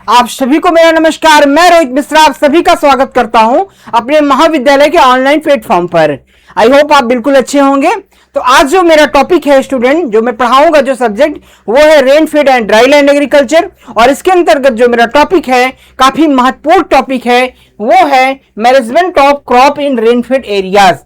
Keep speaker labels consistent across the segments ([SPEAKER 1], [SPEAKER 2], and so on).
[SPEAKER 1] आप सभी को मेरा नमस्कार। मैं रोहित मिश्रा आप सभी का स्वागत करता हूं अपने महाविद्यालय के ऑनलाइन प्लेटफॉर्म पर। आई होप आप बिल्कुल अच्छे होंगे। तो आज जो मेरा टॉपिक है स्टूडेंट, जो मैं पढ़ाऊंगा जो सब्जेक्ट, वो है rain feed and dry land agriculture. और इसके अंतर्गत जो मेरा टॉपिक है, काफी महत्वपूर्ण टॉपिक है, वो है management of crop in rain feed areas.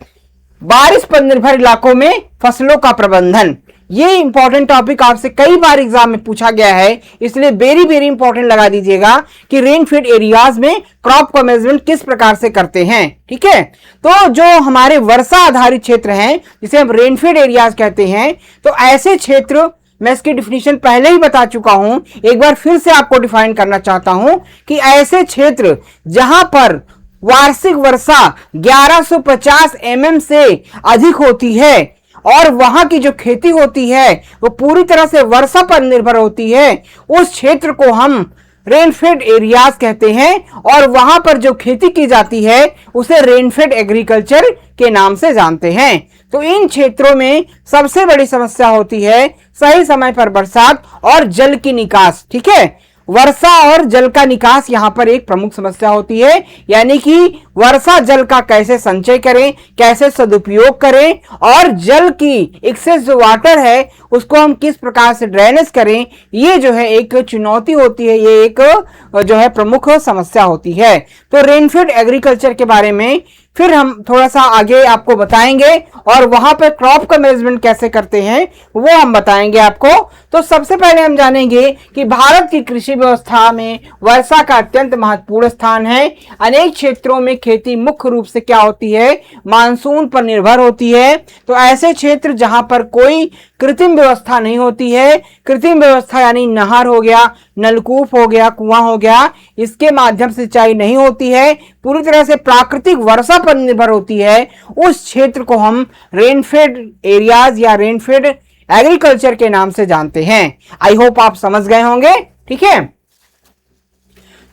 [SPEAKER 1] बारिश पर निर्भर इलाकों में फसलों का प्रबंधन। ये इंपॉर्टेंट टॉपिक आपसे कई बार एग्जाम में पूछा गया है, इसलिए वेरी इंपॉर्टेंट लगा दीजिएगा कि रेन फीड एरियाज में क्रॉप का मैनेजमेंट किस प्रकार से करते हैं। ठीक है, तो जो हमारे वर्षा आधारित क्षेत्र हैं, जिसे हम रेन फीड एरियाज कहते हैं, तो ऐसे क्षेत्र, मैं इसकी डिफिनीशन पहले ही बता चुका हूं, एक बार फिर से आपको डिफाइन करना चाहता हूं कि ऐसे क्षेत्र जहां पर वार्षिक वर्षा 1150 mm से अधिक होती है और वहां की जो खेती होती है वो पूरी तरह से वर्षा पर निर्भर होती है, उस क्षेत्र को हम रेनफेड एरियाज कहते हैं। और वहां पर जो खेती की जाती है उसे रेनफेड एग्रीकल्चर के नाम से जानते हैं। तो इन क्षेत्रों में सबसे बड़ी समस्या होती है सही समय पर बरसात और जल की निकास। ठीक है, वर्षा और जल का निकास यहां पर एक प्रमुख समस्या होती है, यानी कि वर्षा जल का कैसे संचय करें, कैसे सदुपयोग करें, और जल की एक्सेस जो वाटर है उसको हम किस प्रकार से ड्रेनेज करें, ये जो है एक चुनौती होती है, ये एक जो है प्रमुख समस्या होती है। तो रेनफेड एग्रीकल्चर के बारे में फिर हम थोड़ा सा आगे आपको बताएंगे और वहां पर क्रॉप का मैनेजमेंट कैसे करते हैं वो हम बताएंगे आपको। तो सबसे पहले हम जानेंगे कि भारत की कृषि व्यवस्था में वर्षा का अत्यंत महत्वपूर्ण स्थान है। अनेक क्षेत्रों में खेती मुख्य रूप से क्या होती है, मानसून पर निर्भर होती है। तो ऐसे क्षेत्र जहां पर कोई कृत्रिम व्यवस्था नहीं होती है, कृत्रिम व्यवस्था यानी नहर हो गया, नलकूप हो गया, कुआं हो गया, इसके माध्यम से सिंचाई नहीं होती है, पूरी तरह से प्राकृतिक वर्षा पर निर्भर होती है, उस क्षेत्र को हम रेनफेड एरियाज या रेनफेड एग्रीकल्चर के नाम से जानते हैं। आई होप आप समझ गए होंगे। ठीक है,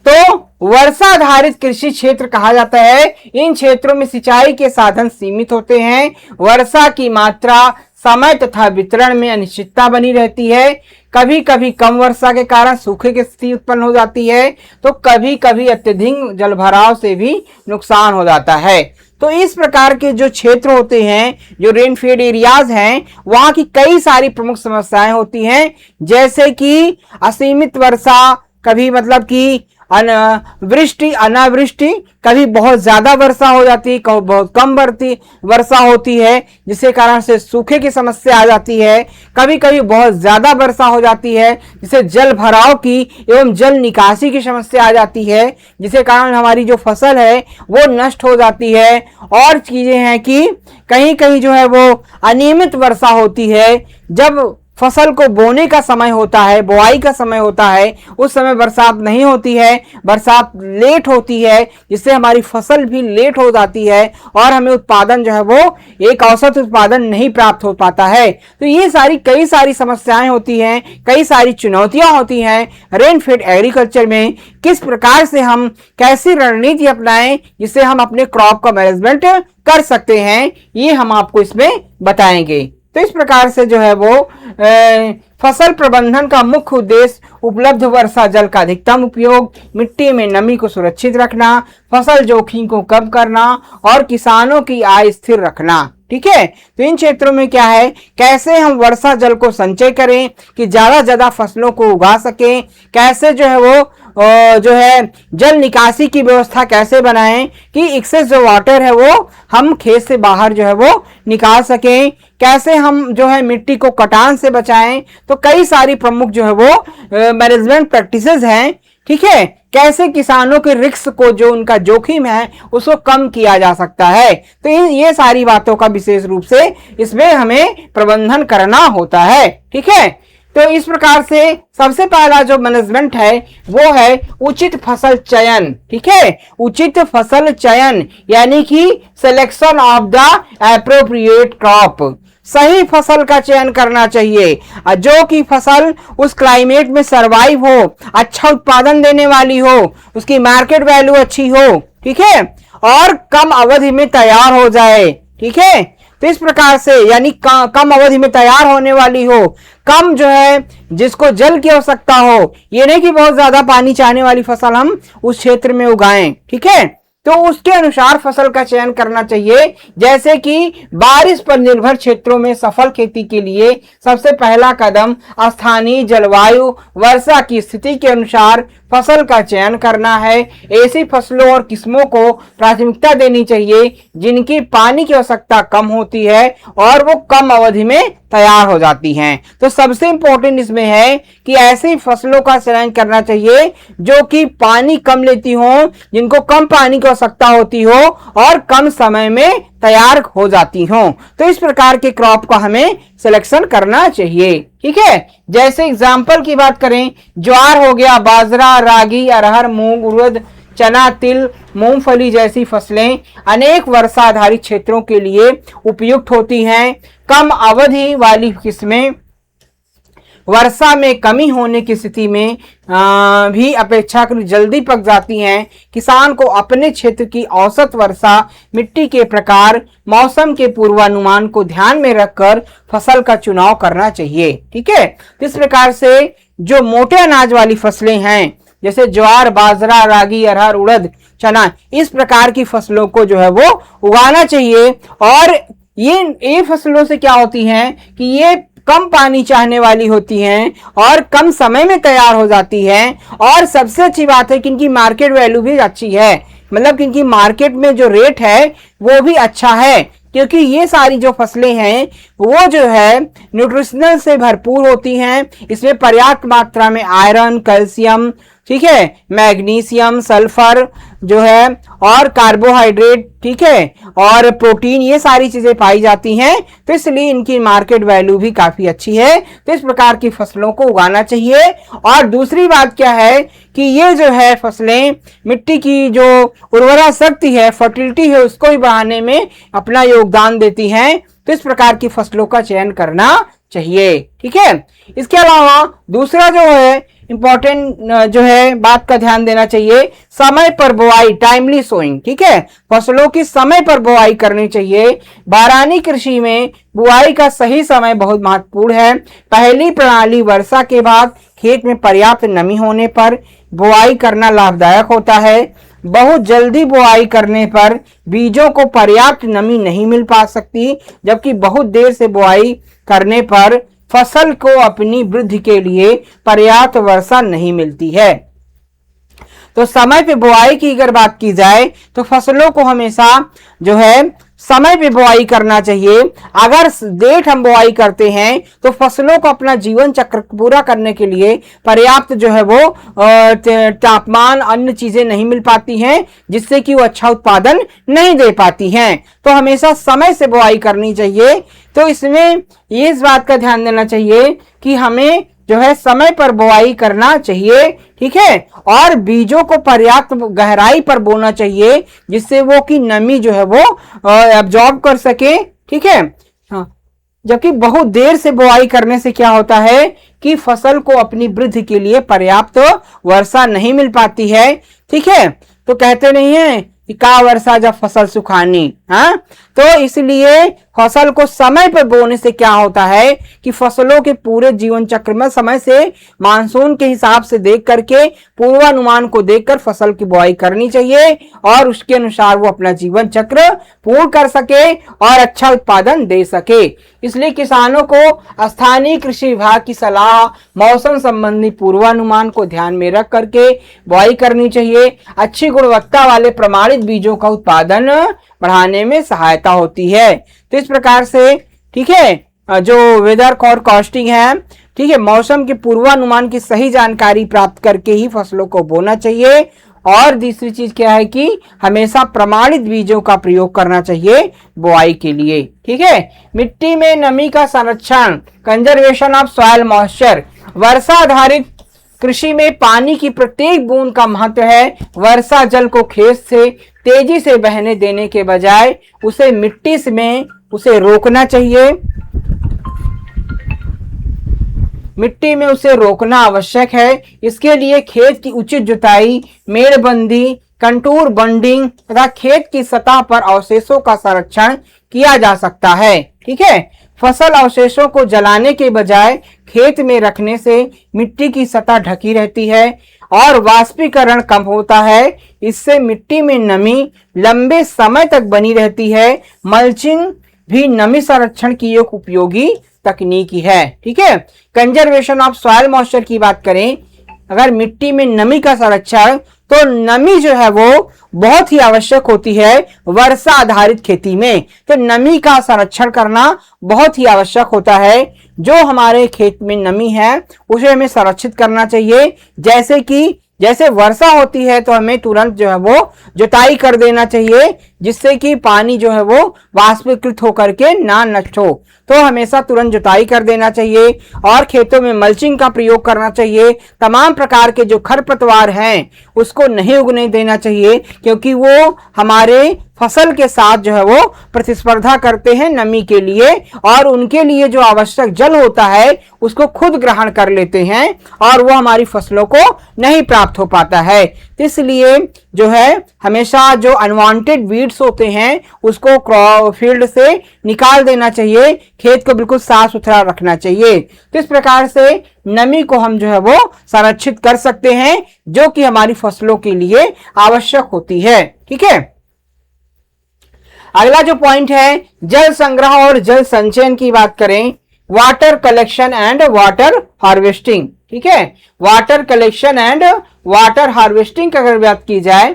[SPEAKER 1] तो वर्षा आधारित कृषि क्षेत्र कहा जाता है। इन क्षेत्रों में सिंचाई के साधन सीमित होते हैं, वर्षा की मात्रा, समय तथा वितरण में अनिश्चितता बनी रहती है। कभी कभी कम वर्षा के कारण सूखे की स्थिति उत्पन्न हो जाती है, तो कभी कभी अत्यधिक जलभराव से भी नुकसान हो जाता है। तो इस प्रकार के जो क्षेत्र होते हैं, जो रेनफेड एरियाज हैं, वहां की कई सारी प्रमुख समस्याएं होती हैं, जैसे कि असीमित वर्षा, कभी मतलब कि वृष्टि, अनावृष्टि, कभी बहुत ज्यादा वर्षा हो जाती है, कभी बहुत कम वर्षा होती है, जिसके कारण से सूखे की समस्या आ जाती है। कभी कभी बहुत ज्यादा वर्षा हो जाती है, जिससे जल भराव की एवं जल निकासी की समस्या आ जाती है, जिसके कारण हमारी जो फसल है वो नष्ट हो जाती है। और चीजें हैं कि कहीं कहीं जो है वो अनियमित वर्षा होती है। जब फसल को बोने का समय होता है, बुआई का समय होता है, उस समय बरसात नहीं होती है, बरसात लेट होती है, जिससे हमारी फसल भी लेट हो जाती है और हमें उत्पादन जो है वो एक औसत उत्पादन नहीं प्राप्त हो पाता है। तो ये कई सारी समस्याएं होती हैं, कई सारी चुनौतियां होती हैं रेनफेड एग्रीकल्चर में। किस प्रकार से हम कैसी रणनीति अपनाएं जिससे हम अपने क्रॉप का मैनेजमेंट कर सकते हैं, ये हम आपको इसमें बताएंगे। तो इस प्रकार से जो है वो फसल प्रबंधन का मुख्य उद्देश्य उपलब्ध वर्षा जल का अधिकतम उपयोग, मिट्टी में नमी को सुरक्षित रखना, फसल जोखिम को कम करना और किसानों की आय स्थिर रखना। ठीक है, तो इन क्षेत्रों में क्या है, कैसे हम वर्षा जल को संचय करें कि ज्यादा फसलों को उगा सकें, कैसे जो है वो जो है जल निकासी की व्यवस्था कैसे बनाएं कि एक्सेस जो वाटर है वो हम खेत से बाहर जो है वो निकाल सकें, कैसे हम जो है मिट्टी को कटान से बचाएं। तो कई सारी प्रमुख जो है वो मैनेजमेंट प्रैक्टिसेस हैं। ठीक है, कैसे किसानों के रिस्क को, जो उनका जोखिम है, उसको कम किया जा सकता है। तो ये सारी बातों का विशेष रूप से इसमें हमें प्रबंधन करना होता है। ठीक है, तो इस प्रकार से सबसे पहला जो मैनेजमेंट है वो है उचित फसल चयन। ठीक है, उचित फसल चयन यानी कि selection of the appropriate crop. सही फसल का चयन करना चाहिए, जो कि फसल उस क्लाइमेट में सरवाइव हो, अच्छा उत्पादन देने वाली हो, उसकी मार्केट वैल्यू अच्छी हो। ठीक है, और कम अवधि में तैयार हो जाए। ठीक है, तो इस प्रकार से यानी कम अवधि में तैयार होने वाली हो, कम जो है जिसको जल की आवश्यकता हो, ये नहीं कि बहुत ज्यादा पानी चाहने वाली फसल हम उस क्षेत्र में उगाएं, ठीक है। तो उसके अनुसार फसल का चयन करना चाहिए। जैसे कि बारिश पर निर्भर क्षेत्रों में सफल खेती के लिए सबसे पहला कदम स्थानीय जलवायु वर्षा की स्थिति के अनुसार फसल का चयन करना है। ऐसी फसलों और किस्मों को प्राथमिकता देनी चाहिए जिनकी पानी की आवश्यकता कम होती है और वो कम अवधि में तैयार हो जाती हैं। तो सबसे इंपॉर्टेंट इसमें है कि ऐसी फसलों का चयन करना चाहिए जो कि पानी कम लेती हो, जिनको कम पानी की आवश्यकता होती हो और कम समय में तैयार हो जाती हो। तो इस प्रकार के क्रॉप का हमें सिलेक्शन करना चाहिए, ठीक है। जैसे एग्जाम्पल की बात करें, ज्वार हो गया, बाजरा, रागी, अरहर, मूंग, उड़द, चना, तिल, मूंगफली जैसी फसलें अनेक वर्षाधारित क्षेत्रों के लिए उपयुक्त होती हैं। कम अवधि वाली किस्में वर्षा में कमी होने की स्थिति में भी अपेक्षाकृत जल्दी पक जाती हैं। किसान को अपने क्षेत्र की औसत वर्षा, मिट्टी के प्रकार, मौसम के पूर्वानुमान को ध्यान में रखकर फसल का चुनाव करना चाहिए, ठीक है। इस प्रकार से जो मोटे अनाज वाली फसलें हैं जैसे ज्वार, बाजरा, रागी, अरहर, उड़द, चना, इस प्रकार की फसलों को जो है वो उगाना चाहिए। और ये फसलों से क्या होती हैं कि ये कम पानी चाहने वाली होती हैं और कम समय में तैयार हो जाती हैं। और सबसे अच्छी बात है कि इनकी मार्केट वैल्यू भी अच्छी है, मतलब कि इनकी मार्केट में जो रेट है वो भी अच्छा है, क्योंकि ये सारी जो फसलें हैं वो जो है न्यूट्रिशनल से भरपूर होती हैं। इसमें पर्याप्त मात्रा में आयरन, कैल्शियम, ठीक है, मैग्नीशियम, सल्फर जो है और कार्बोहाइड्रेट, ठीक है, और प्रोटीन, ये सारी चीजें पाई जाती हैं। तो इसलिए इनकी मार्केट वैल्यू भी काफी अच्छी है। तो इस प्रकार की फसलों को उगाना चाहिए। और दूसरी बात क्या है कि ये जो है फसलें मिट्टी की जो उर्वरा शक्ति है, फर्टिलिटी है, उसको भी बढ़ाने में अपना योगदान देती हैं। तो इस प्रकार की फसलों का चयन करना चाहिए, ठीक है। इसके अलावा दूसरा जो है इंपॉर्टेंट जो है बात का ध्यान देना चाहिए, समय पर बुआई, टाइमली सोइंग, ठीक है। फसलों की समय पर बुआई करनी चाहिए। बारानी कृषि में बुआई का सही समय बहुत महत्वपूर्ण है। पहली प्रणाली वर्षा के बाद खेत में पर्याप्त नमी होने पर बुआई करना लाभदायक होता है। बहुत जल्दी बुआई करने पर बीजों को पर्याप्त नमी नहीं मिल पा सकती, जबकि बहुत देर से बुआई करने पर फसल को अपनी वृद्धि के लिए पर्याप्त वर्षा नहीं मिलती है। तो समय पे बुआई की अगर बात की जाए तो फसलों को हमेशा जो है समय पे बुआई करना चाहिए। अगर लेट हम बुआई करते हैं तो फसलों को अपना जीवन चक्र पूरा करने के लिए पर्याप्त जो है वो तापमान, अन्य चीजें नहीं मिल पाती हैं, जिससे कि वो अच्छा उत्पादन नहीं दे पाती हैं। तो हमेशा समय से बुआई करनी चाहिए। तो इसमें ये इस बात का ध्यान देना चाहिए कि हमें जो है समय पर बुआई करना चाहिए, ठीक है। और बीजों को पर्याप्त गहराई पर बोना चाहिए, जिससे वो की नमी जो है वो एब्जॉर्ब कर सके, ठीक है। हाँ, जबकि बहुत देर से बुआई करने से क्या होता है कि फसल को अपनी वृद्धि के लिए पर्याप्त वर्षा नहीं मिल पाती है, ठीक है। तो कहते नहीं है कि का वर्षा जब फसल सुखानी, हाँ। तो इसलिए फसल को समय पर बोने से क्या होता है कि फसलों के पूरे जीवन चक्र में समय से मानसून के हिसाब से देख करके, पूर्वानुमान को देखकर फसल की बुआई करनी चाहिए और उसके अनुसार वो अपना जीवन चक्र पूर्ण कर सके और अच्छा उत्पादन दे सके। इसलिए किसानों को स्थानीय कृषि विभाग की सलाह, मौसम संबंधी पूर्वानुमान को ध्यान में रख करके बुआई करनी चाहिए। अच्छी गुणवत्ता वाले प्रमाणित बीजों का उत्पादन बढ़ाने में सहायता होती है। तो इस प्रकार से, ठीक है, जो वेदर फोरकास्टिंग है, ठीक है, मौसम के पूर्वानुमान की सही जानकारी प्राप्त करके ही फसलों को बोना चाहिए। और दूसरी चीज क्या है कि हमेशा प्रमाणित बीजों का प्रयोग करना चाहिए बुआई के लिए, ठीक है। मिट्टी में नमी का संरक्षण, कंजर्वेशन ऑफ सॉइल मॉइस्चर। वर्षा आधारित कृषि में पानी की प्रत्येक बूंद का महत्व है। वर्षा जल को खेत से तेजी से बहने देने के बजाय उसे मिट्टी में उसे रोकना चाहिए, मिट्टी में उसे रोकना आवश्यक है। इसके लिए खेत की उचित जुताई, मेड़बंदी कंटूर बॉन्डिंग तथा खेत की सतह पर अवशेषों का संरक्षण किया जा सकता है। ठीक है, फसल अवशेषों को जलाने के बजाय खेत में रखने से मिट्टी की सतह ढकी रहती है और वाष्पीकरण कम होता है। इससे मिट्टी में नमी लंबे समय तक बनी रहती है। मल्चिंग भी नमी संरक्षण की एक उपयोगी तकनीकी है। ठीक है, कंजर्वेशन ऑफ सॉइल मॉइस्चर की बात करें, अगर मिट्टी में नमी का संरक्षण, तो नमी जो है वो बहुत ही आवश्यक होती है वर्षा आधारित खेती में। तो नमी का संरक्षण करना बहुत ही आवश्यक होता है। जो हमारे खेत में नमी है उसे हमें संरक्षित करना चाहिए। जैसे वर्षा होती है तो हमें तुरंत जो है वो जुताई कर देना चाहिए, जिससे कि पानी जो है वो वाष्पीकृत होकर के ना नष्ट हो। तो हमेशा तुरंत जुताई कर देना चाहिए और खेतों में मल्चिंग का प्रयोग करना चाहिए। तमाम प्रकार के जो खरपतवार हैं उसको नहीं उगने देना चाहिए, क्योंकि वो हमारे फसल के साथ जो है वो प्रतिस्पर्धा करते हैं नमी के लिए और उनके लिए जो आवश्यक जल होता है उसको खुद ग्रहण कर लेते हैं और वो हमारी फसलों को नहीं प्राप्त हो पाता है। तो इसलिए जो है हमेशा जो अनवांटेड वीड्स होते हैं उसको फील्ड से निकाल देना चाहिए, खेत को बिल्कुल साफ सुथरा रखना चाहिए। तो इस प्रकार से नमी को हम जो है वो संरक्षित कर सकते हैं, जो कि हमारी फसलों के लिए आवश्यक होती है। ठीक है, अगला जो पॉइंट है जल संग्रह और जल संचयन की बात करें, water collection and water harvesting. ठीक है, water collection and water harvesting अगर बात की जाए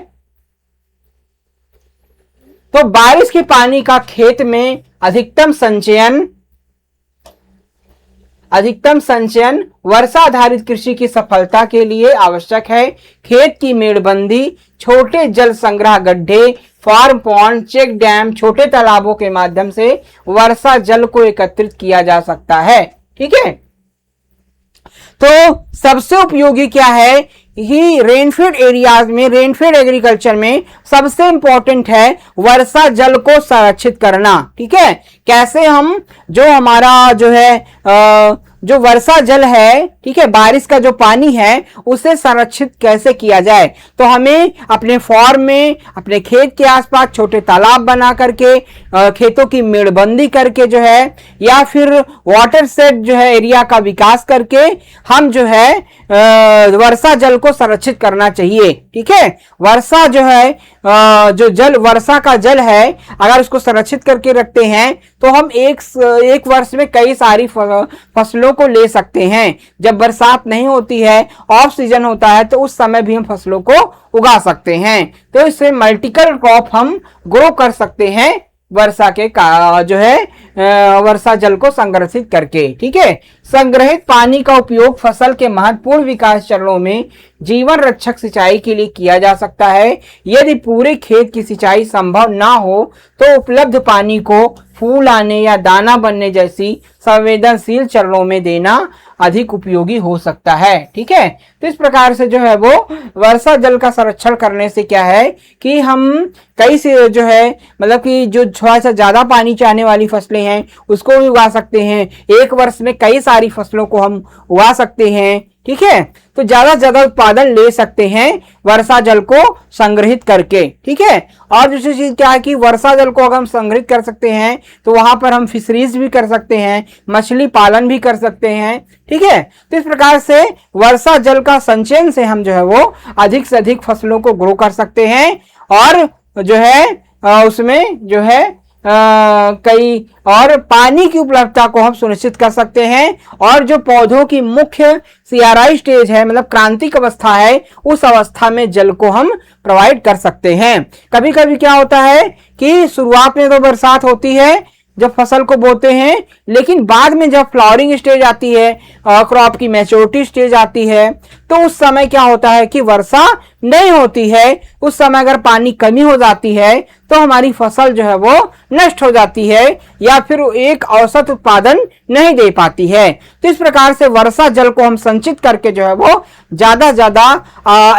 [SPEAKER 1] तो बारिश के पानी का खेत में अधिकतम संचयन वर्षा आधारित कृषि की सफलता के लिए आवश्यक है। खेत की मेड़बंदी, छोटे जल संग्रह गड्ढे, फार्म पॉन्ड, चेक डैम, छोटे तालाबों के माध्यम से वर्षा जल को एकत्रित किया जा सकता है। ठीक है, तो सबसे उपयोगी क्या है, ही रेनफेड एरियाज में, रेनफेड एग्रीकल्चर में सबसे इंपॉर्टेंट है वर्षा जल को संरक्षित करना। ठीक है, कैसे हम जो हमारा जो है जो वर्षा जल है, ठीक है, बारिश का जो पानी है उसे संरक्षित कैसे किया जाए, तो हमें अपने फार्म में, अपने खेत के आसपास छोटे तालाब बना करके, खेतों की मेड़बंदी करके जो है, या फिर वाटर सेट जो है एरिया का विकास करके हम जो है वर्षा जल को संरक्षित करना चाहिए। ठीक है, वर्षा जो है जो जल वर्षा का जल है अगर उसको संरक्षित करके रखते हैं तो हम एक वर्ष में कई सारी फसलों को ले सकते हैं। जब बरसात नहीं होती है, ऑफ सीजन होता है, तो उस समय भी हम फसलों को उगा सकते हैं। तो इससे मल्टीपल क्रॉप हम ग्रो कर सकते हैं वर्षा के जो है वर्षा जल को संग्रहित करके। ठीक है, संग्रहित पानी का उपयोग फसल के महत्वपूर्ण विकास चरणों में जीवन रक्षक सिंचाई के लिए किया जा सकता है। यदि पूरे खेत की सिंचाई संभव ना हो तो उपलब्ध पानी को फूल आने या दाना बनने जैसी संवेदनशील चरणों में देना अधिक उपयोगी हो सकता है। ठीक है, तो इस प्रकार से जो है वो वर्षा जल का संरक्षण करने से क्या है कि हम कई से जो है मतलब कि जो थोड़ा सा ज्यादा पानी चाहने वाली फसलें हैं उसको भी उगा सकते हैं। एक वर्ष में कई सारी फसलों को हम उगा सकते हैं। ठीक है, तो ज्यादा से ज्यादा उत्पादन ले सकते हैं वर्षा जल को संग्रहित करके। ठीक है, और दूसरी चीज क्या है कि वर्षा जल को अगर हम संग्रहित कर सकते हैं तो वहां पर हम फिशरीज भी कर सकते हैं, मछली पालन भी कर सकते हैं। ठीक है, तो इस प्रकार से वर्षा जल का संचयन से हम जो है वो अधिक से अधिक फसलों को ग्रो कर सकते हैं और जो है उसमें जो है कई और पानी की उपलब्धता को हम सुनिश्चित कर सकते हैं। और जो पौधों की मुख्य सीआरआई स्टेज है, मतलब क्रांतिक अवस्था है, उस अवस्था में जल को हम प्रोवाइड कर सकते हैं। कभी कभी क्या होता है कि शुरुआत में तो बरसात होती है जब फसल को बोते हैं, लेकिन बाद में जब फ्लावरिंग स्टेज आती है, क्रॉप की मैच्योरिटी स्टेज आती है, तो उस समय क्या होता है कि वर्षा नहीं होती है। उस समय अगर पानी कमी हो जाती है तो हमारी फसल जो है वो नष्ट हो जाती है या फिर एक औसत उत्पादन नहीं दे पाती है। तो इस प्रकार से वर्षा जल को हम संचित करके जो है वो ज्यादा ज्यादा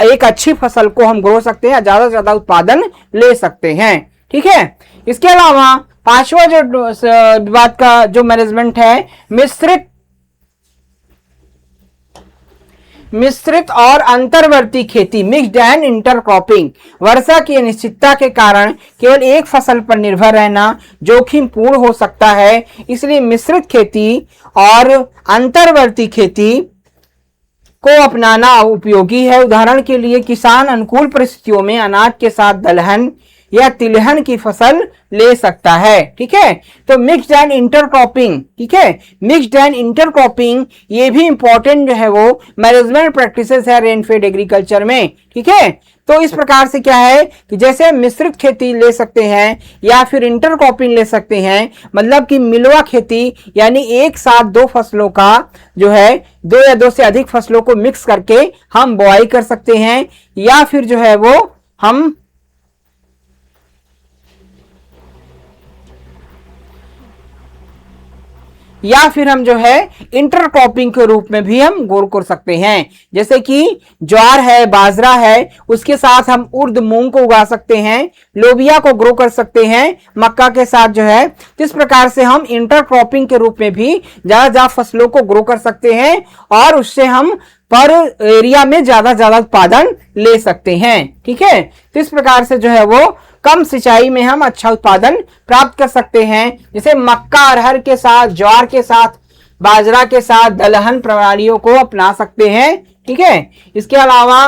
[SPEAKER 1] एक अच्छी फसल को हम ग्रो सकते हैं, ज्यादा ज्यादा उत्पादन ले सकते हैं। ठीक है, इसके अलावा पांचवा जो बात का जो मैनेजमेंट है, मिश्रित और अंतर्वर्ती खेती, मिक्स्ड एंड इंटरक्रॉपिंग। वर्षा की अनिश्चितता के कारण केवल एक फसल पर निर्भर रहना जोखिम पूर्ण हो सकता है, इसलिए मिश्रित खेती और अंतर्वर्ती खेती को अपनाना उपयोगी है। उदाहरण के लिए किसान अनुकूल परिस्थितियों में अनाज के साथ दलहन या तिलहन की फसल ले सकता है। ठीक है, तो मिक्स्ड एंड इंटरक्रॉपिंग, ठीक है, मिक्स्ड एंड इंटरक्रॉपिंग ये भी इंपॉर्टेंट जो है वो मैनेजमेंट प्रैक्टिसेस है रेनफेड एग्रीकल्चर में। ठीक है, तो इस प्रकार से क्या है कि जैसे मिश्रित खेती ले सकते हैं या फिर इंटरक्रॉपिंग ले सकते हैं, मतलब कि मिलवा खेती, यानी एक साथ दो फसलों का जो है दो या दो से अधिक फसलों को मिक्स करके हम बुआई कर सकते हैं, या फिर जो है वो हम जो है इंटरक्रॉपिंग के रूप में भी हम ग्रो कर सकते हैं। जैसे कि ज्वार है, बाजरा है, उसके साथ हम उर्द मूंग को उगा सकते हैं, लोबिया को ग्रो कर सकते हैं मक्का के साथ जो है। इस प्रकार से हम इंटरक्रॉपिंग के रूप में भी ज्यादा फसलों को ग्रो कर सकते हैं और उससे हम पर एरिया में ज्यादा उत्पादन ले सकते हैं। ठीक है, तो इस प्रकार से जो है वो कम सिंचाई में हम अच्छा उत्पादन प्राप्त कर सकते हैं। जैसे मक्का, अरहर के साथ, ज्वार के साथ, बाजरा के साथ दलहन प्रणालियों को अपना सकते हैं। ठीक है, इसके अलावा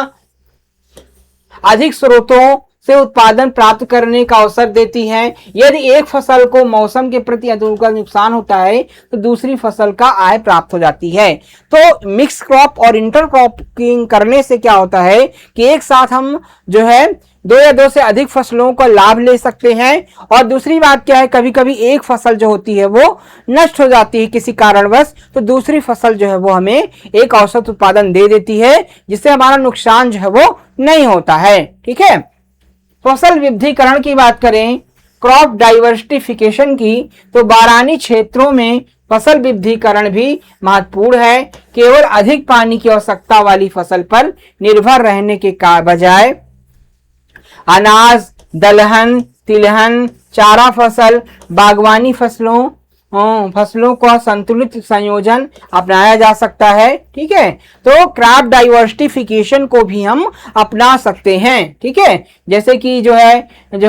[SPEAKER 1] अधिक स्रोतों से उत्पादन प्राप्त करने का अवसर देती है। यदि एक फसल को मौसम के प्रति अनुकूल नुकसान होता है तो दूसरी फसल का आय प्राप्त हो जाती है। तो मिक्स क्रॉप और इंटरक्रॉपिंग करने से क्या होता है कि एक साथ हम जो है दो या दो से अधिक फसलों का लाभ ले सकते हैं। और दूसरी बात क्या है, कभी कभी एक फसल जो होती है वो नष्ट हो जाती है किसी कारणवश, तो दूसरी फसल जो है वो हमें एक औसत उत्पादन दे देती है, जिससे हमारा नुकसान जो है वो नहीं होता है। ठीक है, फसल विविधीकरण की बात करें, क्रॉप डाइवर्सिफिकेशन की, तो बारानी क्षेत्रों में फसल विविधीकरण भी महत्वपूर्ण है। केवल अधिक पानी की आवश्यकता वाली फसल पर निर्भर रहने के बजाय अनाज, दलहन, तिलहन, चारा फसल, बागवानी फसलों का संतुलित संयोजन अपनाया जा सकता है। ठीक है, तो क्रॉप डाइवर्सिफिकेशन को भी हम अपना सकते हैं। ठीक है, जैसे कि जो है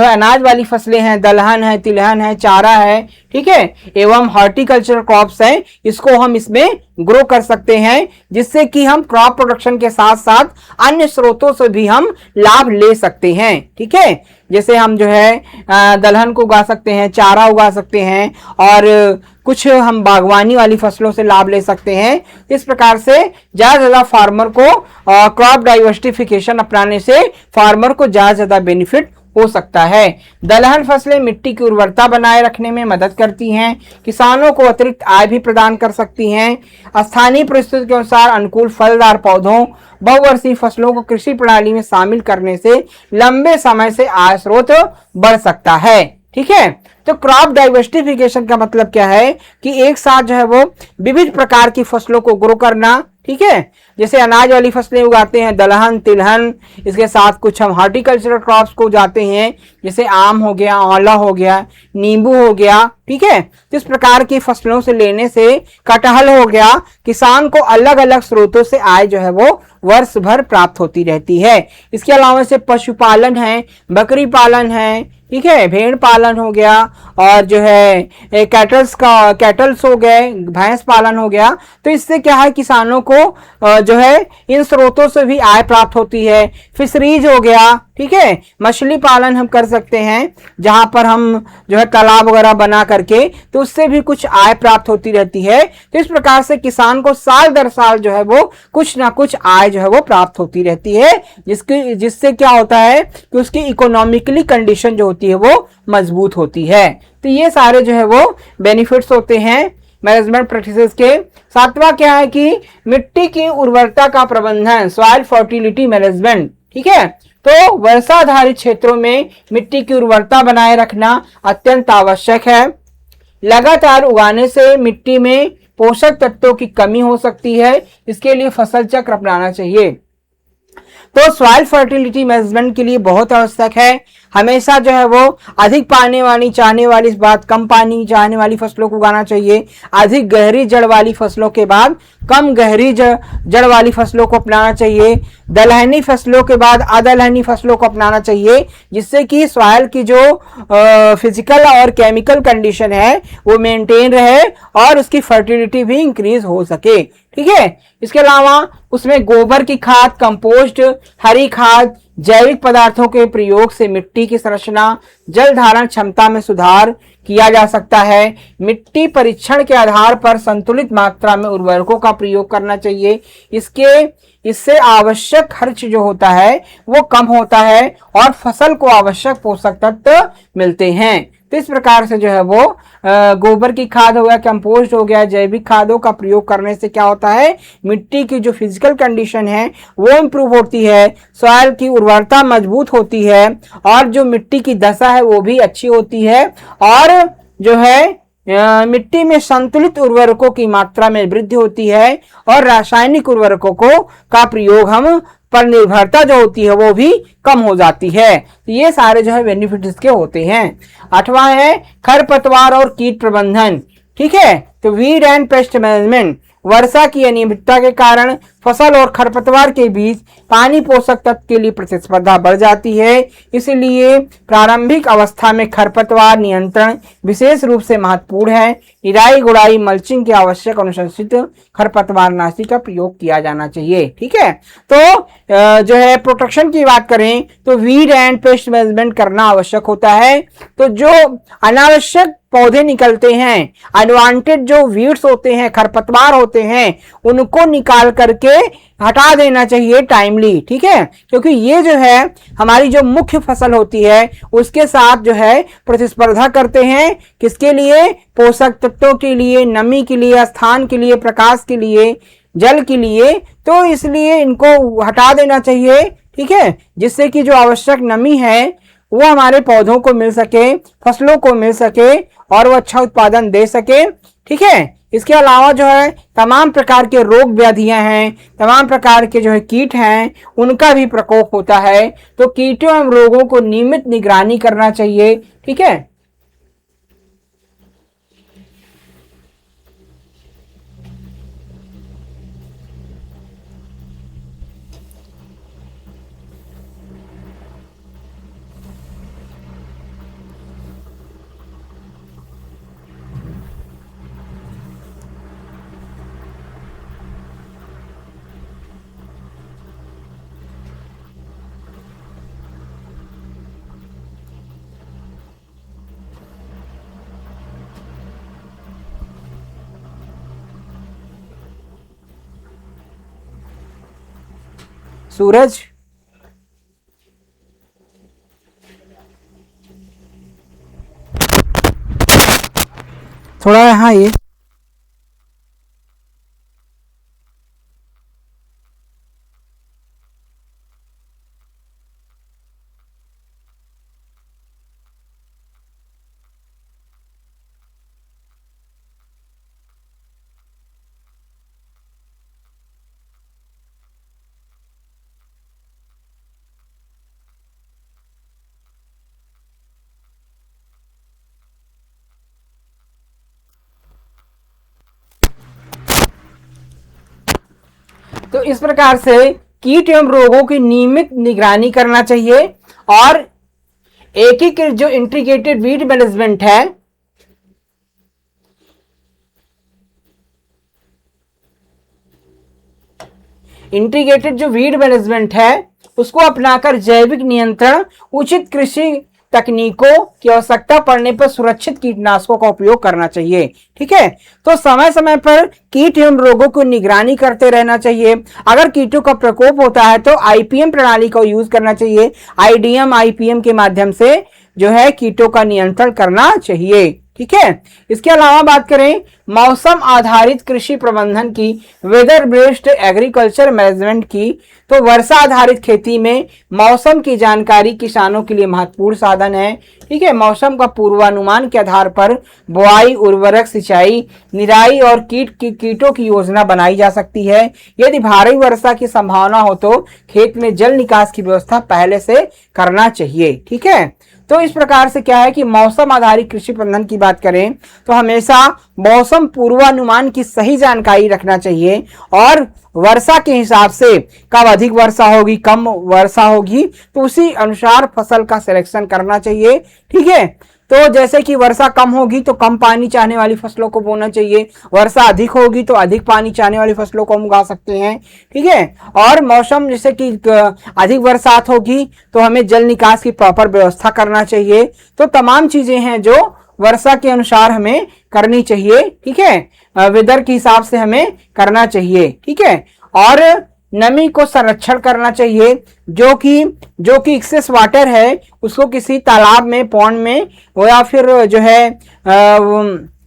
[SPEAKER 1] अनाज वाली फसलें हैं, दलहन है, तिलहन है, चारा है, ठीक है, एवं हॉर्टिकल्चर क्रॉप्स है, इसको हम इसमें ग्रो कर सकते हैं, जिससे कि हम क्रॉप प्रोडक्शन के साथ साथ अन्य स्रोतों से भी हम लाभ ले सकते हैं। ठीक है, जैसे हम जो है दलहन को उगा सकते हैं, चारा उगा सकते हैं और कुछ हम बागवानी वाली फसलों से लाभ ले सकते हैं। इस प्रकार से ज्यादा फार्मर को क्रॉप डाइवर्सिफिकेशन अपनाने से फार्मर को ज्यादा बेनिफिट हो सकता है। दलहन फसलें मिट्टी की उर्वरता बनाए रखने में मदद करती हैं, किसानों को अतिरिक्त आय भी प्रदान कर सकती हैं। स्थानीय परिस्थितियों के अनुसार अनुकूल फलदार पौधों, बहुवर्षीय फसलों को कृषि प्रणाली में शामिल करने से लंबे समय से आय स्रोत बढ़ सकता है। ठीक है, तो क्रॉप डाइवर्सिफिकेशन का मतलब क्या है कि एक साथ जो है वो विविध प्रकार की फसलों को ग्रो करना। ठीक है, जैसे अनाज वाली फसलें उगाते हैं, दलहन, तिलहन, इसके साथ कुछ हम हॉर्टिकल्चरल क्रॉप्स को उगाते हैं, जैसे आम हो गया, आंवला हो गया, नींबू हो गया। ठीक है, तो इस प्रकार की फसलों से लेने से कटहल हो गया, किसान को अलग अलग स्रोतों से आय जो है वो वर्ष भर प्राप्त होती रहती है। इसके अलावा से पशुपालन है, बकरी पालन है, ठीक है, भेड़ पालन हो गया और जो है कैटल्स हो गए, भैंस पालन हो गया। तो इससे क्या है, किसानों को जो है इन स्रोतों से भी आय प्राप्त होती है। फिशरीज हो गया, ठीक है, मछली पालन हम कर सकते हैं, जहां पर हम जो है तालाब वगैरह बना करके, तो उससे भी कुछ आय प्राप्त होती रहती है। तो इस प्रकार से किसान को साल दर साल जो है वो कुछ ना कुछ आय जो है वो प्राप्त होती रहती है, जिससे क्या होता है कि उसकी इकोनॉमिकली कंडीशन जो होती है वो मजबूत होती है। तो ये सारे जो है वो बेनिफिट्स होते हैं मैनेजमेंट प्रैक्टिसेस के। सातवां क्या है कि मिट्टी की उर्वरता का प्रबंधन, सॉइल फर्टिलिटी मैनेजमेंट। ठीक है, तो वर्षा आधारित क्षेत्रों में मिट्टी की उर्वरता बनाए रखना अत्यंत आवश्यक है। लगातार उगाने से मिट्टी में पोषक तत्वों की कमी हो सकती है, इसके लिए फसल चक्र अपनाना चाहिए। तो सॉइल फर्टिलिटी मैनेजमेंट के लिए बहुत आवश्यक है। हमेशा जो है वो अधिक पानी वाली चाहने वाली, इस बात कम पानी चाहने वाली फसलों को उगाना चाहिए। अधिक गहरी जड़ वाली फसलों के बाद कम गहरी जड़ वाली फसलों को अपनाना चाहिए। दलहनी फसलों के बाद अदलहनी फसलों को अपनाना चाहिए, जिससे कि सॉइल की जो फिजिकल और केमिकल कंडीशन है वो मेंटेन रहे और उसकी फर्टिलिटी भी इंक्रीज हो सके। ठीक है, इसके अलावा उसमें गोबर की खाद, कंपोस्ट, हरी खाद, जैविक पदार्थों के प्रयोग से मिट्टी की संरचना, जल धारण क्षमता में सुधार किया जा सकता है। मिट्टी परीक्षण के आधार पर संतुलित मात्रा में उर्वरकों का प्रयोग करना चाहिए। इससे आवश्यक खर्च जो होता है वो कम होता है और फसल को आवश्यक पोषक तत्व मिलते हैं। तो इस प्रकार से जो है वो गोबर की खाद हो गया, कंपोस्ट हो गया, जैविक खादों का प्रयोग करने से क्या होता है, मिट्टी की जो फिजिकल कंडीशन है वो इम्प्रूव होती है, सॉइल की उर्वरता मजबूत होती है और जो मिट्टी की दशा है वो भी अच्छी होती है और जो है मिट्टी में संतुलित उर्वरकों की मात्रा में वृद्धि होती है और रासायनिक उर्वरकों का प्रयोग हम पर निर्भरता जो होती है वो भी कम हो जाती है। तो ये सारे जो है बेनिफिट इसके होते हैं। 8वां है खरपतवार और कीट प्रबंधन। ठीक है, तो वीड एंड पेस्ट मैनेजमेंट। वर्षा की अनियमितता के कारण फसल और खरपतवार के बीच पानी पोषक तत्व के लिए प्रतिस्पर्धा बढ़ जाती है। इसलिए प्रारंभिक अवस्था में खरपतवार नियंत्रण विशेष रूप से महत्वपूर्ण है। निराई गुड़ाई, मल्चिंग के आवश्यक अनुशंसित खरपतवारनाशी का प्रयोग किया जाना चाहिए। ठीक है, तो जो है प्रोटेक्शन की बात करें तो वीड एंड पेस्ट मैनेजमेंट करना आवश्यक होता है। तो जो अनावश्यक पौधे निकलते हैं, अनवांटेड जो वीड्स होते हैं, खरपतवार होते हैं, उनको निकाल करके हटा देना चाहिए टाइमली। ठीक है, क्योंकि ये जो है हमारी जो मुख्य फसल होती है उसके साथ जो है प्रतिस्पर्धा करते हैं। किसके लिए? पोषक तत्वों के लिए, नमी के लिए, स्थान के लिए, प्रकाश के लिए, जल के लिए। तो इसलिए इनको हटा देना चाहिए। ठीक है, जिससे कि जो आवश्यक नमी है वो हमारे पौधों को मिल सके, फसलों को मिल सके और वो अच्छा उत्पादन दे सके। ठीक है, इसके अलावा जो है तमाम प्रकार के रोग व्याधियां हैं, तमाम प्रकार के जो है कीट हैं, उनका भी प्रकोप होता है। तो कीटों एवं रोगों को नियमित निगरानी करना चाहिए। ठीक है, सूरज थोड़ा यहाँ ये तो इस प्रकार से कीट एवं रोगों की नियमित निगरानी करना चाहिए और एकीकृत जो इंटीग्रेटेड वीड मैनेजमेंट है उसको अपनाकर जैविक नियंत्रण, उचित कृषि तकनीकों की आवश्यकता पड़ने पर सुरक्षित कीटनाशकों का उपयोग करना चाहिए। ठीक है, तो समय समय पर कीट एवं रोगों की निगरानी करते रहना चाहिए। अगर कीटों का प्रकोप होता है तो आईपीएम प्रणाली का यूज करना चाहिए। आईडीएम, आईपीएम के माध्यम से जो है कीटों का नियंत्रण करना चाहिए। ठीक है। इसके अलावा बात करें मौसम आधारित कृषि प्रबंधन की, वेदर बेस्ड एग्रीकल्चर मैनेजमेंट की, तो वर्षा आधारित खेती में मौसम की जानकारी किसानों के लिए महत्वपूर्ण साधन है। ठीक है, मौसम का पूर्वानुमान के आधार पर बुआई, उर्वरक, सिंचाई, निराई और कीटों की योजना बनाई जा सकती है। यदि भारी वर्षा की संभावना हो तो खेत में जल निकास की व्यवस्था पहले से करना चाहिए। ठीक है, तो इस प्रकार से क्या है कि मौसम आधारित कृषि प्रबंधन की बात करें तो हमेशा मौसम पूर्वानुमान की सही जानकारी रखना चाहिए और वर्षा के हिसाब से कब अधिक वर्षा होगी, कम वर्षा होगी, तो उसी अनुसार फसल का सिलेक्शन करना चाहिए। ठीक है, तो जैसे कि वर्षा कम होगी तो कम पानी चाहने वाली फसलों को बोना चाहिए, वर्षा अधिक होगी तो अधिक पानी चाहने वाली फसलों को हम उगा सकते हैं। ठीक है, और मौसम जैसे कि अधिक बरसात होगी तो हमें जल निकास की प्रॉपर व्यवस्था करना चाहिए। तो तमाम चीजें हैं जो वर्षा के अनुसार हमें करनी चाहिए। ठीक है, वेदर के हिसाब से हमें करना चाहिए। ठीक है, और नमी को संरक्षण करना चाहिए, जो कि एक्सेस वाटर है उसको किसी तालाब में, पॉन्ड में, या फिर जो है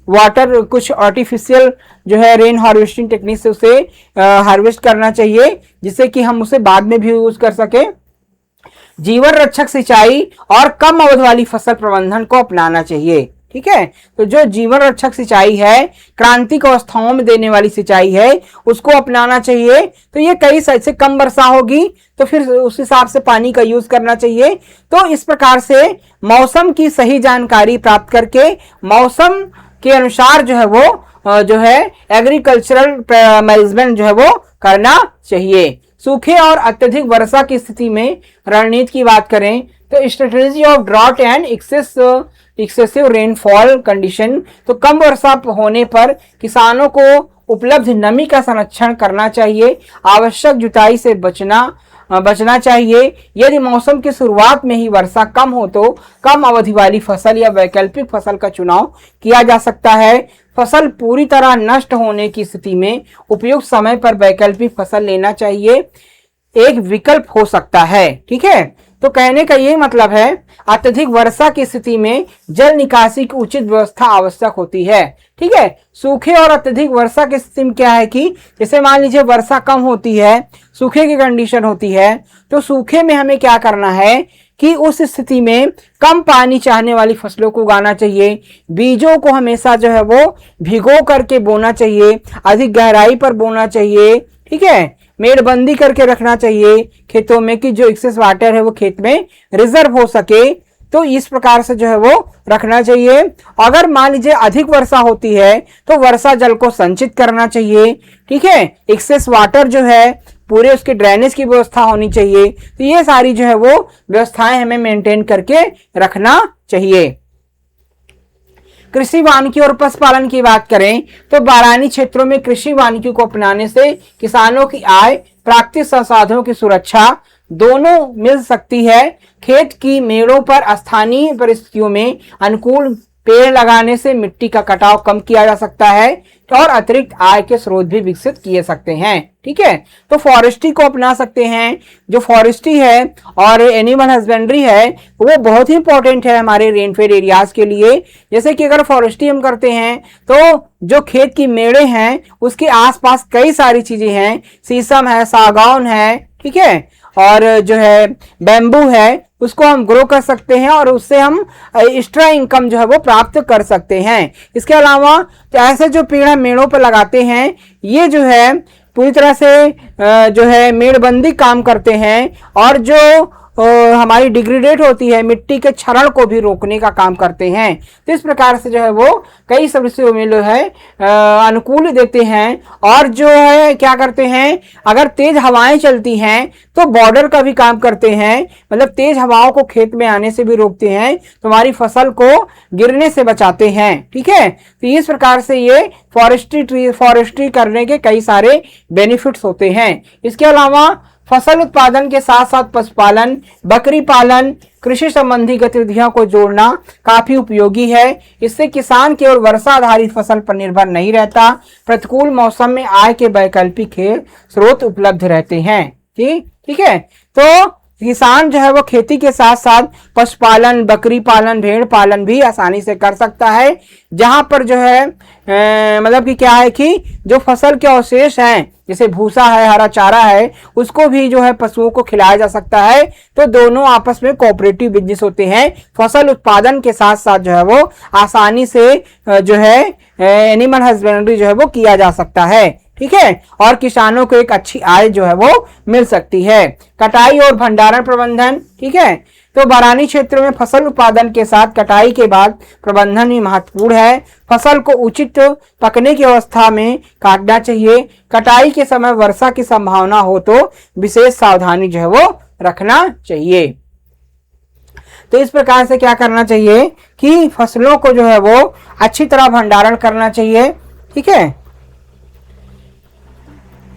[SPEAKER 1] वाटर कुछ आर्टिफिशियल जो है रेन हार्वेस्टिंग टेक्निक से उसे हार्वेस्ट करना चाहिए, जिससे कि हम उसे बाद में भी यूज कर सके। जीवन रक्षक सिंचाई और कम अवधि वाली फसल प्रबंधन को अपनाना चाहिए। ठीक है, तो जो जीवन रक्षक सिंचाई है, क्रांतिक अवस्थाओं में देने वाली सिंचाई है, उसको अपनाना चाहिए। तो ये कई से कम वर्षा होगी तो फिर उस हिसाब से पानी का यूज करना चाहिए। तो इस प्रकार से मौसम की सही जानकारी प्राप्त करके मौसम के अनुसार जो है एग्रीकल्चरल मैनेजमेंट जो है वो करना चाहिए। सूखे और अत्यधिक वर्षा की स्थिति में रणनीति की बात करें तो strategy of drought and excessive rainfall condition, तो कम वर्षा होने पर किसानों को उपलब्ध नमी का संरक्षण करना चाहिए, आवश्यक जुताई से बचना चाहिए। यदि मौसम की शुरुआत में ही वर्षा कम हो तो कम अवधि वाली फसल या वैकल्पिक फसल का चुनाव किया जा सकता है। फसल पूरी तरह नष्ट होने की स्थिति में उपयुक्त समय पर वैकल्पिक फसल लेना चाहिए, एक विकल्प हो सकता है। ठीक है, तो कहने का ये मतलब है अत्यधिक वर्षा की स्थिति में जल निकासी की उचित व्यवस्था आवश्यक होती है। ठीक है, सूखे और अत्यधिक वर्षा की स्थिति में क्या है कि जैसे मान लीजिए वर्षा कम होती है, सूखे की कंडीशन होती है, तो सूखे में हमें क्या करना है कि उस स्थिति में कम पानी चाहने वाली फसलों को उगाना चाहिए। बीजों को हमेशा जो है वो भिगो करके बोना चाहिए, अधिक गहराई पर बोना चाहिए। ठीक है, मेड़बंदी करके रखना चाहिए खेतों में कि जो एक्सेस वाटर है वो खेत में रिजर्व हो सके। तो इस प्रकार से जो है वो रखना चाहिए। अगर मान लीजिए अधिक वर्षा होती है तो वर्षा जल को संचित करना चाहिए। ठीक है, एक्सेस वाटर जो है पूरे उसके ड्रेनेज की व्यवस्था होनी चाहिए। तो ये सारी जो है वो व्यवस्थाएं हमें मेंटेन करके रखना चाहिए। कृषि वानिकी और पशुपालन की बात करें तो बारानी क्षेत्रों में कृषि वानिकी को अपनाने से किसानों की आय, प्राकृतिक संसाधनों की सुरक्षा दोनों मिल सकती है। खेत की मेड़ों पर स्थानीय परिस्थितियों में अनुकूल पेड़ लगाने से मिट्टी का कटाव कम किया जा सकता है और अतिरिक्त आय के स्रोत भी विकसित किए सकते हैं। ठीक है, तो फॉरेस्ट्री को अपना सकते हैं। जो फॉरेस्ट्री है और एनिमल हस्बेंड्री है वो बहुत ही इंपॉर्टेंट है हमारे रेनफेड एरियाज के लिए। जैसे कि अगर फॉरेस्ट्री हम करते हैं तो जो खेत की मेड़े हैं उसके आसपास कई सारी चीजें हैं, शीशम है, सागौन है, ठीक है, और जो है बैम्बू है, उसको हम ग्रो कर सकते हैं और उससे हम एक्स्ट्रा इनकम जो है वो प्राप्त कर सकते हैं। इसके अलावा तो ऐसे जो पेड़ हम मेड़ों पर लगाते हैं ये जो है पूरी तरह से जो है मेड़बंदी काम करते हैं और जो हमारी डिग्रेडेट होती है मिट्टी के क्षरण को भी रोकने का काम करते हैं। तो इस प्रकार से जो है वो कई समस्याओं में जो है अनुकूल देते हैं और जो है क्या करते हैं, अगर तेज हवाएं चलती हैं तो बॉर्डर का भी काम करते हैं, मतलब तेज हवाओं को खेत में आने से भी रोकते हैं, तो हमारी फसल को गिरने से बचाते हैं। ठीक है, तो इस प्रकार से ये फॉरेस्ट्री करने के कई सारे बेनिफिट्स होते हैं। इसके अलावा फसल उत्पादन के साथ साथ पशुपालन, बकरी पालन, कृषि संबंधी गतिविधियों को जोड़ना काफी उपयोगी है। इससे किसान केवल वर्षा आधारित फसल पर निर्भर नहीं रहता, प्रतिकूल मौसम में आय के वैकल्पिक स्रोत उपलब्ध रहते हैं। ठीक है, तो किसान जो है वो खेती के साथ साथ पशुपालन, बकरी पालन, भेड़ पालन भी आसानी से कर सकता है। जहां पर जो है मतलब कि क्या है कि जो फसल के अवशेष हैं, जैसे भूसा है, हरा चारा है, उसको भी जो है पशुओं को खिलाया जा सकता है। तो दोनों आपस में कोऑपरेटिव बिजनेस होते हैं। फसल उत्पादन के साथ साथ जो है वो आसानी से जो है एनिमल हस्बेंड्री जो है वो किया जा सकता है। ठीक है, और किसानों को एक अच्छी आय जो है वो मिल सकती है। कटाई और भंडारण प्रबंधन, ठीक है, तो बारानी क्षेत्रों में फसल उत्पादन के साथ कटाई के बाद प्रबंधन भी महत्वपूर्ण है। फसल को उचित पकने की अवस्था में काटना चाहिए। कटाई के समय वर्षा की संभावना हो तो विशेष सावधानी जो है वो रखना चाहिए। तो इस प्रकार से क्या करना चाहिए कि फसलों को जो है वो अच्छी तरह भंडारण करना चाहिए। ठीक है,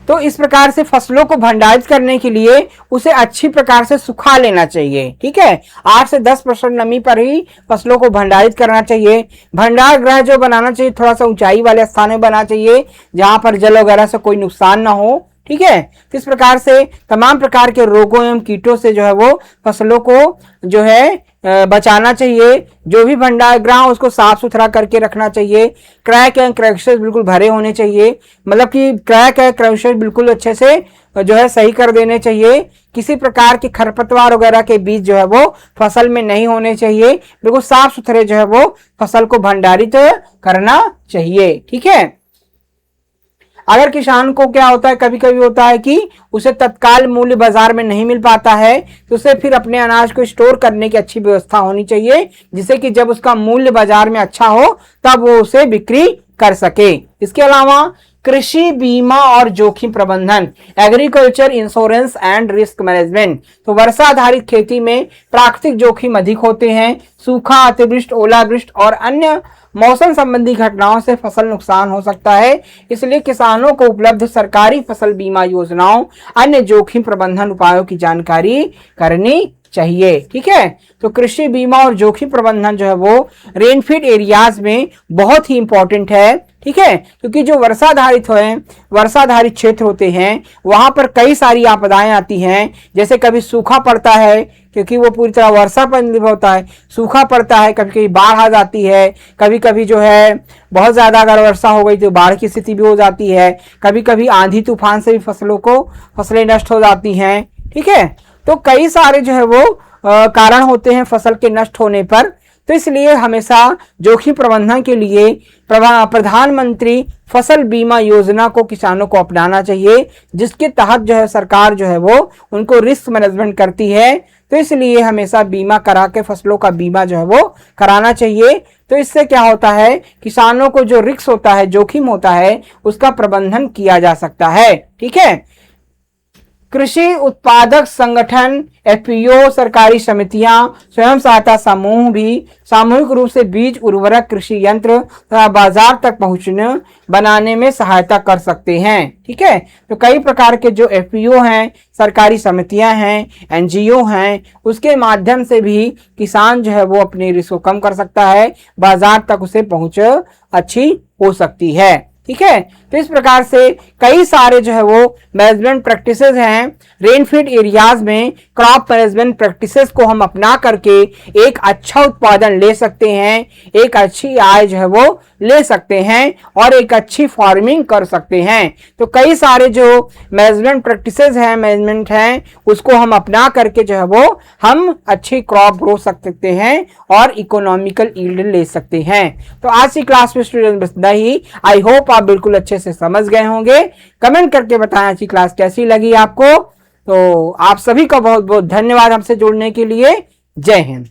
[SPEAKER 1] तो इस प्रकार से फसलों को भंडारित करने के लिए उसे अच्छी प्रकार से सुखा लेना चाहिए। ठीक है, 8 से 10% नमी पर ही फसलों को भंडारित करना चाहिए। भंडार गृह जो बनाना चाहिए थोड़ा सा ऊंचाई वाले स्थान में बनाना चाहिए जहां पर जल वगैरह से कोई नुकसान ना हो। ठीक है, इस प्रकार से तमाम प्रकार के रोगों एवं कीटों से जो है वो फसलों को जो है बचाना चाहिए। जो भी भंडार गृह उसको साफ सुथरा करके रखना चाहिए। क्रैक एंड क्रैशेस बिल्कुल भरे होने चाहिए, मतलब कि क्रैक एंड क्रैशेस बिल्कुल अच्छे से जो है सही कर देने चाहिए। किसी प्रकार के खरपतवार वगैरह के बीज जो है वो फसल में नहीं होने चाहिए। बिल्कुल साफ सुथरे जो है वो फसल को भंडारित करना चाहिए। ठीक है, अगर किसान को क्या होता है, कभी कभी होता है कि उसे तत्काल मूल्य बाजार में नहीं मिल पाता है, तो उसे फिर अपने अनाज को स्टोर करने की अच्छी व्यवस्था होनी चाहिए, जिससे कि जब उसका मूल्य बाजार में अच्छा हो तब वो उसे बिक्री कर सके। इसके अलावा कृषि बीमा और जोखिम प्रबंधन, agriculture insurance and risk management. तो वर्षा आधारित खेती में प्राकृतिक जोखिम अधिक होते हैं। सूखा, अतिवृष्टि, ओलावृष्टि और अन्य मौसम संबंधी घटनाओं से फसल नुकसान हो सकता है। इसलिए किसानों को उपलब्ध सरकारी फसल बीमा योजनाओं, अन्य जोखिम प्रबंधन उपायों की जानकारी करनी चाहिए। ठीक है, तो कृषि बीमा और जोखिम प्रबंधन जो है वो रेनफीड एरियाज में बहुत ही इंपॉर्टेंट है। ठीक है, क्योंकि जो वर्षाधारित क्षेत्र होते हैं वहां पर कई सारी आपदाएं आती हैं। जैसे कभी सूखा पड़ता है क्योंकि वो पूरी तरह वर्षा पर निर्भर होता है, सूखा पड़ता है, कभी कभी बाढ़ आ जाती है, कभी कभी जो है बहुत ज्यादा अगर वर्षा हो गई तो बाढ़ की स्थिति भी हो जाती है, कभी कभी आंधी तूफान से भी फसलें नष्ट हो जाती हैं। ठीक है, तो कई सारे जो है वो कारण होते हैं फसल के नष्ट होने पर। तो इसलिए हमेशा जोखिम प्रबंधन के लिए प्रधानमंत्री फसल बीमा योजना को किसानों को अपनाना चाहिए, जिसके तहत जो है सरकार जो है वो उनको रिस्क मैनेजमेंट करती है। तो इसलिए हमेशा बीमा करा के फसलों का बीमा जो है वो कराना चाहिए। तो इससे क्या होता है, किसानों को जो रिस्क होता है, जोखिम होता है, उसका प्रबंधन किया जा सकता है। ठीक है, कृषि उत्पादक संगठन, एफपीओ, सरकारी समितियां, स्वयं सहायता समूह भी सामूहिक रूप से बीज, उर्वरक, कृषि यंत्र तथा बाजार तक पहुंचने बनाने में सहायता कर सकते हैं। ठीक है, तो कई प्रकार के जो एफपीओ हैं, सरकारी समितियां हैं, एनजीओ हैं, उसके माध्यम से भी किसान जो है वो अपने रिस्क को कम कर सकता है, बाजार तक उसे पहुंच अच्छी हो सकती है। ठीक है, तो इस प्रकार से कई सारे जो है वो मैनेजमेंट प्रैक्टिसेस हैं। रेनफीड एरियाज में क्रॉप मैनेजमेंट प्रैक्टिसेस को हम अपना करके एक अच्छा उत्पादन ले सकते हैं, एक अच्छी आय जो है वो ले सकते हैं और एक अच्छी फार्मिंग कर सकते हैं। तो कई सारे जो मैनेजमेंट प्रैक्टिसेस हैं, मैनेजमेंट हैं, उसको हम अपना करके जो है वो हम अच्छी क्रॉप ग्रो सकते हैं और इकोनॉमिकल यील्ड ले सकते हैं। तो आज की क्लास में स्टूडेंट बस इतना ही। आई होप आप बिल्कुल अच्छे से समझ गए होंगे। कमेंट करके बताएं आज की क्लास कैसी लगी आपको। तो आप सभी का बहुत बहुत धन्यवाद हमसे जुड़ने के लिए। जय हिंद।